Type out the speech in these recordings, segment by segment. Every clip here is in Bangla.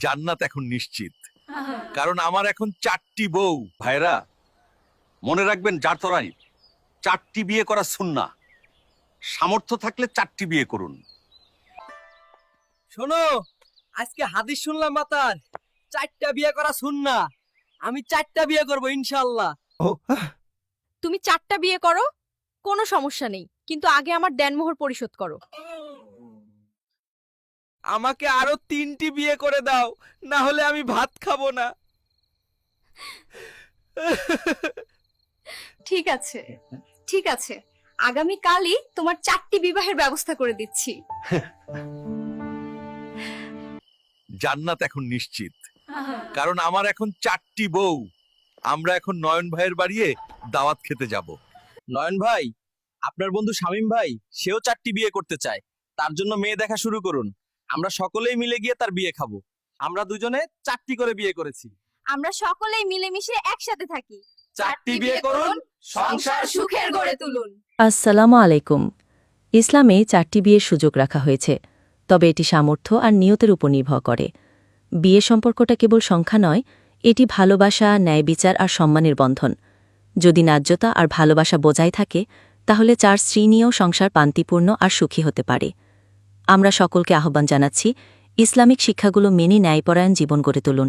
জান্নাত এখন নিশ্চিত, কারণ আমার এখন 4টি বউ। ভাইরা, মনে রাখবেন জাতরাই 4টি বিয়ে করা সুন্নাহ। সামর্থ্য থাকলে 4টি বিয়ে করুন। শোনো, আজকে হাদিস শুনলাম মাতার 4টা বিয়ে করা সুন্নাহ। আমি 4টা বিয়ে করব ইনশাআল্লাহ। তুমি 4টা বিয়ে করো, কোনো সমস্যা নেই, কিন্তু আগে আমার দেনমোহর পরিশোধ করো। আমাকে আরো 3টি বিয়ে করে দাও, না হলে আমি ভাত খাবো না। ঠিক আছে, ঠিক আছে, আগামী কালই তোমার 4টি বিবাহের ব্যবস্থা করে দিচ্ছি। জান্নাত এখন নিশ্চিত, কারণ আমার এখন 4টি বউ। আমরা এখন নয়ন ভাইয়ের বাড়িতে দাওয়াত খেতে যাব। নয়ন ভাই, আপনার বন্ধু শামীম ভাই সেও 4টি বিয়ে করতে চায়। তার জন্য মেয়ে দেখা শুরু করুন। আমরা সকলেই মিলে গিয়ে তার বিয়ে খাবো। আমরা দুজনে 4টি করে বিয়ে করেছি। আমরা সকলেই মিলেমিশে একসাথে থাকি। 4টি বিয়ে করুন, সংসার সুখের গড়ে তুলুন। আসসালামু আলাইকুম। ইসলামে 4টি বিয়ের সুযোগ রাখা হয়েছে, তবে এটি সামর্থ্য আর নিয়তের উপর নির্ভর করে। বিয়ে সম্পর্কটা কেবল সংখ্যা নয়, এটি ভালোবাসা, ন্যায় বিচার আর সম্মানের বন্ধন। যদি ন্যায্যতা আর ভালোবাসা বজায় থাকে, তাহলে 4 স্ত্রী নিয়েও সংসার শান্তিপূর্ণ আর সুখী হতে পারে। আমরা সকলকে আহ্বান জানাচ্ছি, ইসলামিক শিক্ষাগুলো মেনে ন্যায়পরায়ণ জীবন গড়ে তুলুন।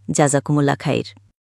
জাযাকুমুল্লাহ খাইর।